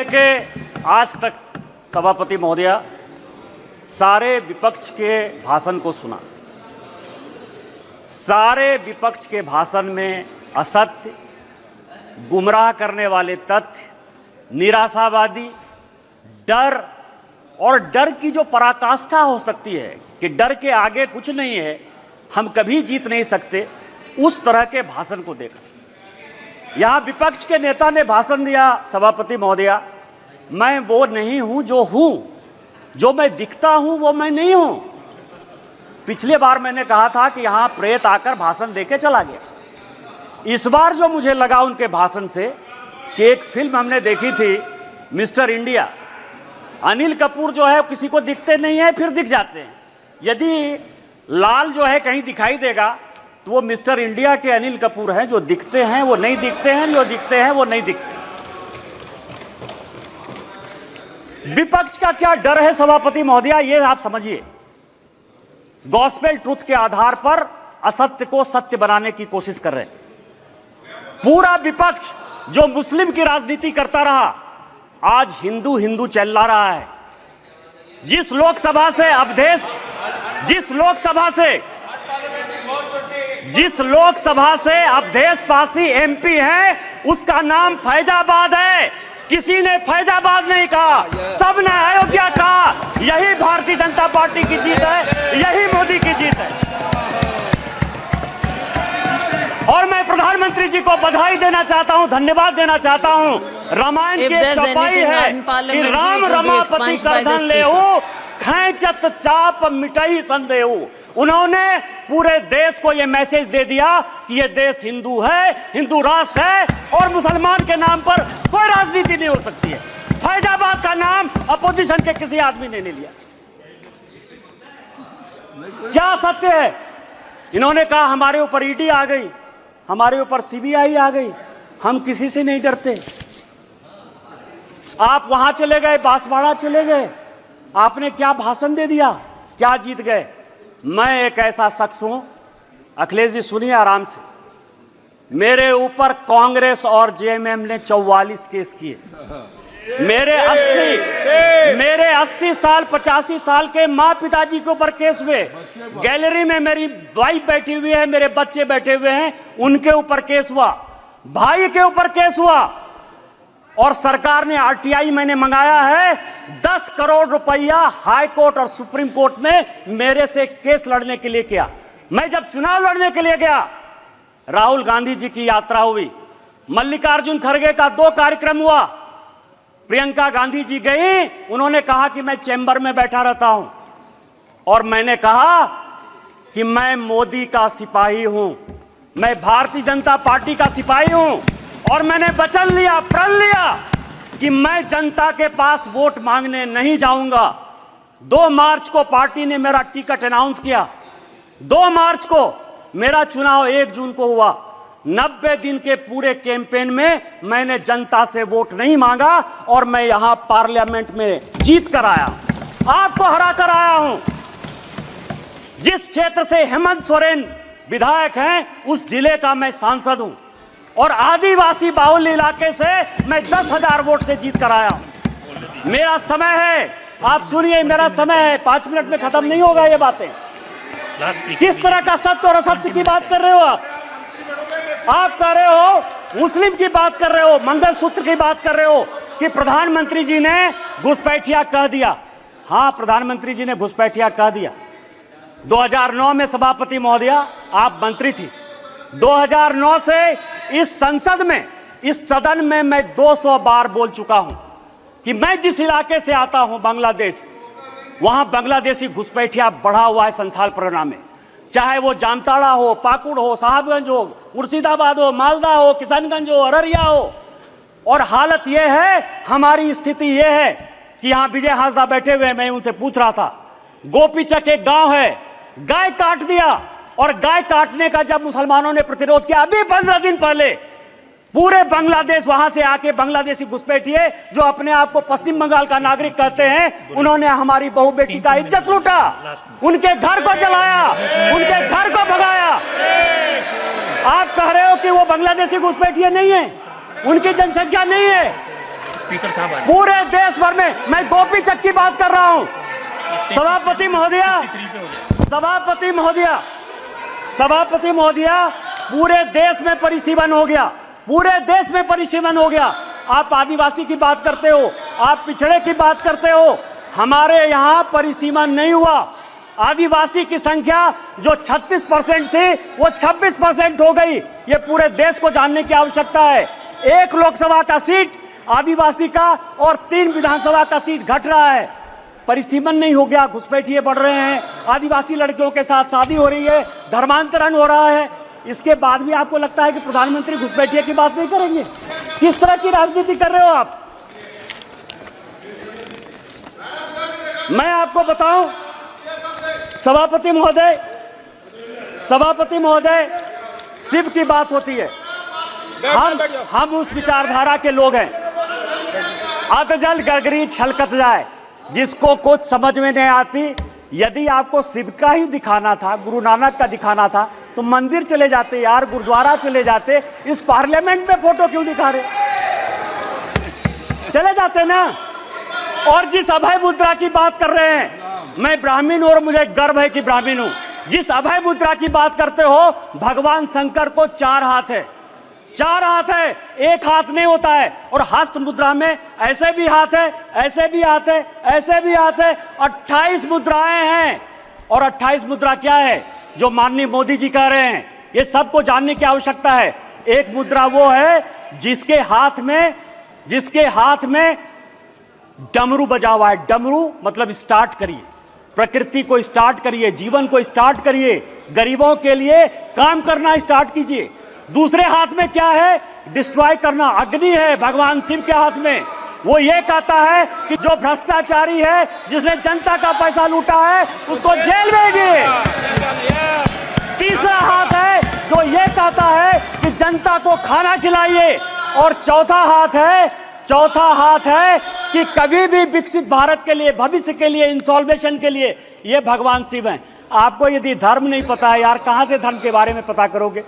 के आज तक सभापति महोदया सारे विपक्ष के भाषण को सुना। सारे विपक्ष के भाषण में असत्य, गुमराह करने वाले तथ्य, निराशावादी, डर और डर की जो पराकाष्ठा हो सकती है कि डर के आगे कुछ नहीं है, हम कभी जीत नहीं सकते, उस तरह के भाषण को देखा। यहाँ विपक्ष के नेता ने भाषण दिया, सभापति महोदया, मैं वो नहीं हूं जो हूं, जो मैं दिखता हूं वो मैं नहीं हूं। पिछले बार मैंने कहा था कि यहां प्रेत आकर भाषण देके चला गया। इस बार जो मुझे लगा उनके भाषण से कि एक फिल्म हमने देखी थी मिस्टर इंडिया, अनिल कपूर जो है किसी को दिखते नहीं है, फिर दिख जाते हैं। यदि लाल जो है कहीं दिखाई देगा तो वो मिस्टर इंडिया के अनिल कपूर हैं, जो दिखते हैं वो नहीं दिखते हैं, जो दिखते हैं वो नहीं दिखते। विपक्ष का क्या डर है सभापति महोदया, ये आप समझिए। गॉस्पेल ट्रुथ के आधार पर असत्य को सत्य बनाने की कोशिश कर रहे हैं। पूरा विपक्ष जो मुस्लिम की राजनीति करता रहा, आज हिंदू हिंदू चिल्ला रहा है। जिस लोकसभा से अवधेश, जिस लोकसभा से अवधेश पासी एमपी है, उसका नाम फैजाबाद है। किसी ने फैजाबाद नहीं कहा, सबने अयोध्या कहा। यही भारतीय जनता पार्टी की जीत है, यही मोदी की जीत है। और मैं प्रधानमंत्री जी को बधाई देना चाहता हूं, धन्यवाद देना चाहता हूं। रामायण की चौपाई है कि राम रमापति करधन लेहु, खैंचत चाप मिटई संदेहु। उन्होंने पूरे देश को यह मैसेज दे दिया कि यह देश हिंदू है, हिंदू राष्ट्र है और मुसलमान के नाम पर कोई राजनीति नहीं हो सकती है। फैजाबाद का नाम अपोजिशन के किसी आदमी ने नहीं लिया। क्या सत्य है? इन्होंने कहा हमारे ऊपर ईडी आ गई, हमारे ऊपर सीबीआई आ गई, हम किसी से नहीं डरते। आप वहां चले गए, बांसवाड़ा चले गए, आपने क्या भाषण दे दिया, क्या जीत गए? मैं एक ऐसा शख्स हूं, अखिलेश जी सुनिए आराम से, मेरे ऊपर कांग्रेस और जेएमएम ने 44 केस किए। मेरे 80 साल 85 साल के माँ पिताजी के ऊपर केस हुए। गैलरी में मेरी वाइफ बैठी हुई है, मेरे बच्चे बैठे हुए हैं, उनके ऊपर केस हुआ। भाई के ऊपर केस हुआ। और सरकार ने आरटीआई मैंने मंगाया है, 10 करोड़ रुपया हाई कोर्ट और सुप्रीम कोर्ट में मेरे से केस लड़ने के लिए किया। मैं जब चुनाव लड़ने के लिए गया, राहुल गांधी जी की यात्रा हुई, मल्लिकार्जुन खड़गे का 2 कार्यक्रम हुआ, प्रियंका गांधी जी गई, उन्होंने कहा कि मैं चैम्बर में बैठा रहता हूं और मैंने कहा कि मैं मोदी का सिपाही हूं, मैं भारतीय जनता पार्टी का सिपाही हूं और मैंने वचन लिया, प्रण लिया कि मैं जनता के पास वोट मांगने नहीं जाऊंगा। 2 मार्च को पार्टी ने मेरा टिकट अनाउंस किया। 2 मार्च को मेरा चुनाव 1 जून को हुआ। 90 दिन के पूरे कैंपेन में मैंने जनता से वोट नहीं मांगा और मैं यहां पार्लियामेंट में जीत कर आया, आपको हरा कर आया हूं। जिस क्षेत्र से हेमंत सोरेन विधायक हैं, उस जिले का मैं सांसद हूं और आदिवासी बाहुल्य इलाके से मैं 10,000 वोट से जीत कर आया हूं। मेरा समय है, आप सुनिए, मेरा समय है, 5 मिनट में खत्म नहीं होगा ये बातें। किस तरह का सत्य और असत्य की बात कर रहे हो आप कह रहे हो, मुस्लिम की बात कर रहे हो, मंगलसूत्र की बात कर रहे हो कि प्रधानमंत्री जी ने घुसपैठिया कह दिया। हां, प्रधानमंत्री जी ने घुसपैठिया कह दिया। 2009 में सभापति महोदया आप मंत्री थी। 2009 से इस संसद में, इस सदन में मैं 200 बार बोल चुका हूं कि मैं जिस इलाके से आता हूं बांग्लादेश, वहां बांग्लादेशी घुसपैठिया बढ़ा हुआ है संथाल परगना में। चाहे वो जामताड़ा हो, पाकुड़ हो, साहबगंज हो, मुर्शिदाबाद हो, मालदा हो, किशनगंज हो, अररिया हो। और हालत यह है, हमारी स्थिति यह है कि यहां विजय हांसदा बैठे हुए, मैं उनसे पूछ रहा था, गोपीचक एक गांव है, गाय काट दिया और गाय काटने का जब मुसलमानों ने प्रतिरोध किया, अभी 15 दिन पहले पूरे बांग्लादेश वहां से आके बांग्लादेशी घुसपैठिए जो अपने आप को पश्चिम बंगाल का नागरिक कहते हैं, उन्होंने हमारी बहू बेटी का इज्जत लूटा, उनके घर को जलाया, उनके घर को भगाया। आप कह रहे हो कि वो बांग्लादेशी घुसपैठिए नहीं है, उनकी जनसंख्या नहीं है। स्पीकर साहब आ पूरे देश भर में, मैं गोपी चक की बात कर रहा हूं। सभापति महोदया, पूरे देश में परिसीमन हो गया, पूरे देश में परिसीमन हो गया। आप आदिवासी की बात करते हो, आप पिछड़े की बात करते हो, हमारे यहां परिसीमन नहीं हुआ। आदिवासी की संख्या जो 36% थी वो 26% हो गई। ये पूरे देश को जानने की आवश्यकता है। 1 लोकसभा का सीट आदिवासी का और 3 विधानसभा का सीट घट रहा है। परिसीमन नहीं हो गया, घुसपैठिए बढ़ रहे हैं, आदिवासी लड़कियों के साथ शादी हो रही है, धर्मांतरण हो रहा है। इसके बाद भी आपको लगता है कि प्रधानमंत्री घुसपैठिए की बात नहीं करेंगे? किस तरह की राजनीति कर रहे हो आप? मैं आपको बताऊं सभापति महोदय, शिव की बात होती है, हम उस विचारधारा के लोग हैं। अधजल गगरी छलकत जाए, जिसको कुछ समझ में नहीं आती। यदि आपको शिव का ही दिखाना था, गुरु नानक का दिखाना था, तो मंदिर चले जाते यार, गुरुद्वारा चले जाते। इस पार्लियामेंट में फोटो क्यों दिखा रहे? चले जाते ना। और जिस अभय मुद्रा की बात कर रहे हैं, मैं ब्राह्मण हूं और मुझे गर्व है कि ब्राह्मण हूं। जिस अभय मुद्रा की बात करते हो, भगवान शंकर को 4 हाथ है, 4 हाथ है, 1 हाथ नहीं होता है। और हस्त मुद्रा में ऐसे भी हाथ है, ऐसे भी हाथ है, ऐसे भी हाथ है, 28 मुद्राएं हैं। और 28 मुद्रा क्या है जो माननीय मोदी जी कह रहे हैं, ये सबको जानने की आवश्यकता है। एक मुद्रा वो है जिसके हाथ में डमरू बजा हुआ है। डमरू मतलब स्टार्ट करिए, प्रकृति को स्टार्ट करिए, जीवन को स्टार्ट करिए, गरीबों के लिए काम करना स्टार्ट कीजिए। दूसरे हाथ में क्या है? डिस्ट्रॉय करना, अग्नि है भगवान शिव के हाथ में। वो ये कहता है कि जो भ्रष्टाचारी है, जिसने जनता का पैसा लूटा है, उसको जेल भेजिए। तीसरा हाथ है जो ये कहता है कि जनता को खाना खिलाइए। और चौथा हाथ है कि कभी भी विकसित भारत के लिए, भविष्य के लिए, इंसॉल्वेशन के लिए, ये भगवान शिव हैं। आपको यदि धर्म नहीं पता है यार, कहां से धर्म के बारे में पता करोगे?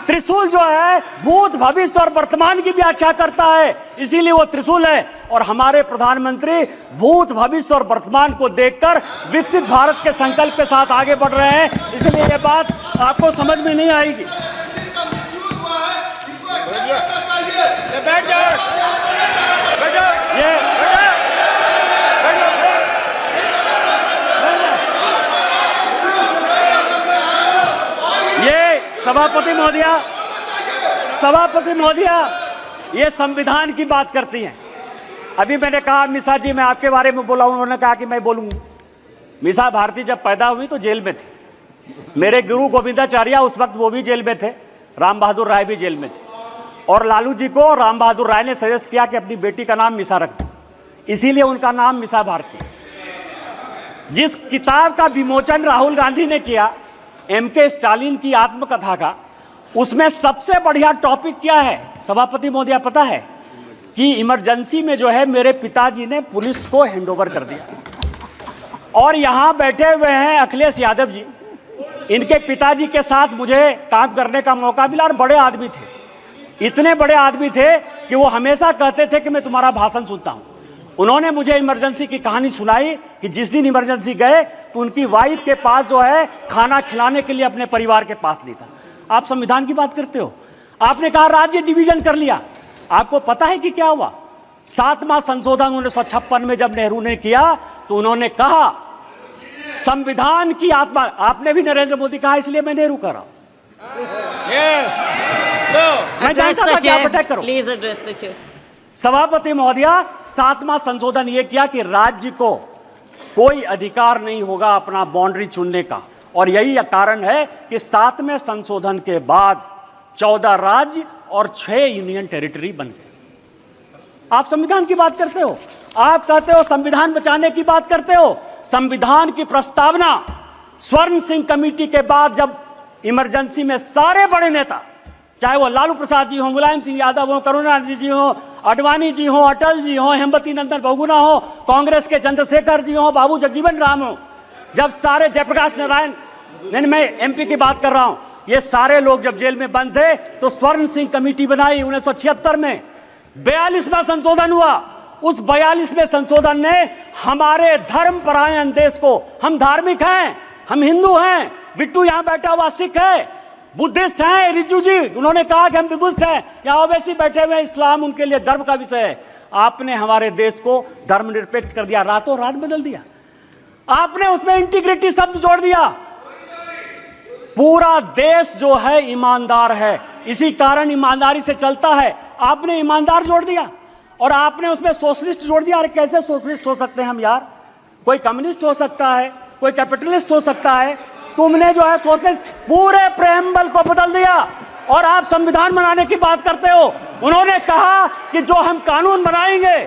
त्रिशूल जो है भूत, भविष्य और वर्तमान की व्याख्या करता है, इसीलिए वो त्रिशूल है। और हमारे प्रधानमंत्री भूत, भविष्य और वर्तमान को देखकर विकसित भारत के संकल्प के साथ आगे बढ़ रहे हैं। इसलिए ये बात आपको समझ में नहीं आएगी। सभापति महोदया, ये संविधान की बात करती हैं। अभी मैंने कहा मिसा जी, मैं आपके बारे में बोला, उन्होंने कहा कि मैं बोलूंगा। मिसा भारती जब पैदा हुई तो जेल में थे। मेरे गुरु गोविंदाचार्य उस वक्त वो भी जेल में थे, राम बहादुर राय भी जेल में थे। और लालू जी को राम बहादुर राय ने सजेस्ट किया कि अपनी बेटी का नाम मिसा रख दो, इसीलिए उनका नाम मिसा भारती। जिस किताब का विमोचन राहुल गांधी ने किया, M.K. स्टालिन की आत्मकथा का, उसमें सबसे बढ़िया टॉपिक क्या है सभापति महोदया पता है? कि इमरजेंसी में जो है मेरे पिताजी ने पुलिस को हैंडओवर कर दिया। और यहां बैठे हुए हैं अखिलेश यादव जी, इनके पिताजी के साथ मुझे काम करने का मौका मिला। और बड़े आदमी थे, इतने बड़े आदमी थे कि वो हमेशा कहते थे कि मैं तुम्हारा भाषण सुनता हूं। उन्होंने मुझे इमरजेंसी की कहानी सुनाई कि जिस दिन इमरजेंसी गए तो उनकी वाइफ के पास जो है खाना खिलाने के लिए अपने परिवार के पास नहीं था। आप संविधान की बात करते हो, आपने कहा राज्य डिवीजन कर लिया। आपको पता है कि क्या हुआ? 7वां संशोधन 1956 में जब नेहरू ने किया तो उन्होंने कहा संविधान की आत्मा, आपने भी नरेंद्र मोदी कहा, इसलिए मैं नेहरू कर रहा हूं। मैं जानता था कि आप अटैक करो। Please address the chair. सभापति महोदया, 7वां संशोधन यह किया कि राज्य को कोई अधिकार नहीं होगा अपना बाउंड्री चुनने का। और यही कारण है कि 7वें संशोधन के बाद 14 राज्य और 6 यूनियन टेरिटरी बन गए। आप संविधान की बात करते हो, आप कहते हो संविधान बचाने की बात करते हो। संविधान की प्रस्तावना स्वर्ण सिंह कमेटी के बाद जब इमरजेंसी में सारे बड़े नेता, चाहे वो लालू प्रसाद जी हो, मुलायम सिंह यादव हो, करुणानिधि जी हो, अडवाणी जी हो, अटल जी हो, हेमवती नंदन बहुगुणा हो, कांग्रेस के चंद्रशेखर जी हो, बाबू जगजीवन राम हो, जब सारे जयप्रकाश नारायण, नहीं मैं MP की बात कर रहा हूं, ये सारे लोग जब जेल में बंद थे तो स्वर्ण सिंह कमेटी बनाई 1976 में। 42वां संशोधन हुआ। उस 42वें संशोधन ने हमारे धर्मपरायण देश को, हम धार्मिक हैं, हम हिंदू हैं, बिट्टू यहां बैठा हुआ सिख है, बुद्धिस्ट हैं, रिजू जी उन्होंने कहा कि हम बुद्धिस्ट हैं, यहां ओवैसी बैठे हुए हैं, इस्लाम उनके लिए गर्व का विषय है। आपने हमारे देश को धर्मनिरपेक्ष कर दिया, रातों रात बदल दिया। आपने उसमें इंटीग्रिटी शब्द जोड़ दिया। पूरा देश जो है ईमानदार है, इसी कारण ईमानदारी से चलता है। आपने ईमानदार जोड़ दिया और आपने उसमें सोशलिस्ट जोड़ दिया। अरे कैसे सोशलिस्ट हो सकते हैं हम यार? कोई कम्युनिस्ट हो सकता है, कोई कैपिटलिस्ट हो सकता है, तुमने जो है सोशलिस्ट पूरे प्रेम्बल को बदल दिया और आप संविधान बनाने की बात करते हो। उन्होंने कहा कि जो हम कानून बनाएंगे,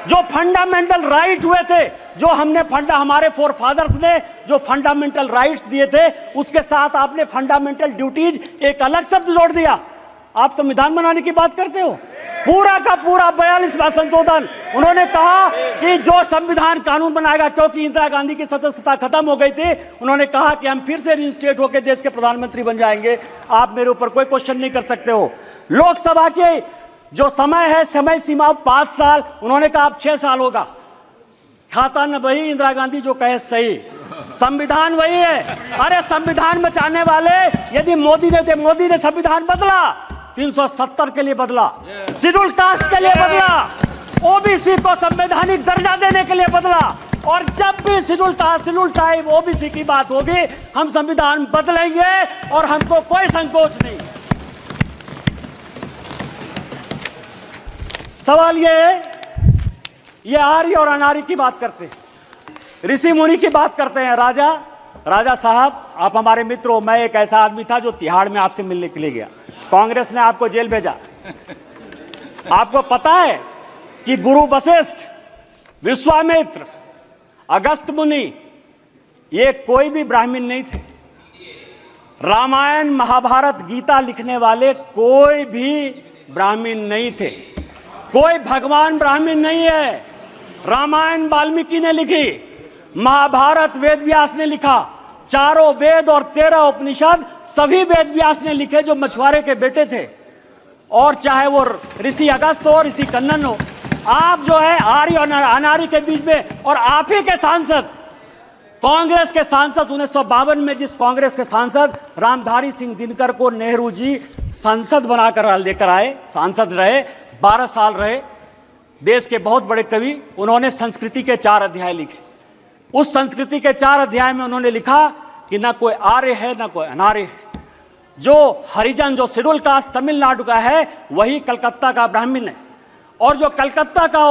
जो फंडामेंटल राइट हुए थे, जो हमने हमारे फोर फादर्स ने जो फंडामेंटल राइट्स दिए थे, उसके साथ आपने फंडामेंटल ड्यूटीज एक अलग शब्द जोड़ दिया। आप संविधान बनाने की बात करते हो। पूरा का पूरा 42वां संशोधन, उन्होंने कहा कि जो संविधान कानून बनाएगा, क्योंकि इंदिरा गांधी की सदस्यता खत्म हो गई थी, उन्होंने कहा कि हम फिर से रिइंस्टेट होकर देश के प्रधानमंत्री बन जाएंगे। आप मेरे ऊपर कोई क्वेश्चन नहीं कर सकते हो। लोकसभा के जो समय है, समय सीमा 5 साल, उन्होंने कहा अब 6 साल होगा। खाता न वही, इंदिरा गांधी जो कहे सही, संविधान वही है। अरे संविधान बचाने वाले यदि मोदी ने संविधान बदला, 370 के लिए बदला, शेड्यूल कास्ट के लिए बदला, ओबीसी को संवैधानिक दर्जा देने के लिए बदला। और जब भी शेड्यूल टाइप ओबीसी की बात होगी, हम संविधान बदलेंगे और हमको कोई संकोच नहीं। सवाल ये है, ये आर्य और अनार्य की बात करते हैं, ऋषि मुनि की बात करते हैं। राजा साहब, आप हमारे मित्र हो। मैं एक ऐसा आदमी था जो तिहाड़ में आपसे मिलने के लिए गया, कांग्रेस ने आपको जेल भेजा। आपको पता है कि गुरु वशिष्ठ, विश्वामित्र, अगस्त मुनि, ये कोई भी ब्राह्मण नहीं थे। रामायण, महाभारत, गीता लिखने वाले कोई भी ब्राह्मण नहीं थे। कोई भगवान ब्राह्मण नहीं है। रामायण वाल्मीकि ने लिखी, महाभारत वेद व्यास ने लिखा, चारों वेद और 13 उपनिषद सभी वेद व्यास ने लिखे, जो मछुआरे के बेटे थे। और चाहे वो ऋषि अगस्त हो, ऋषि कन्नन हो, आप जो है आर्य और अनार्य के बीच में। और आप ही के सांसद, कांग्रेस के सांसद, 1952 में जिस कांग्रेस के सांसद रामधारी सिंह दिनकर को नेहरू जी संसद बनाकर लेकर आए, सांसद रहे, 12 साल रहे, देश के बहुत बड़े कवि, उन्होंने संस्कृति के 4 अध्याय लिखे। उस संस्कृति के 4 अध्याय में उन्होंने लिखा कि ना कोई आर्य है ना कोई अनार्य है। जो हरिजन, जो शेड्यूल कास्ट तमिलनाडु का है, वही कलकत्ता का ब्राह्मण है, और जो कलकत्ता का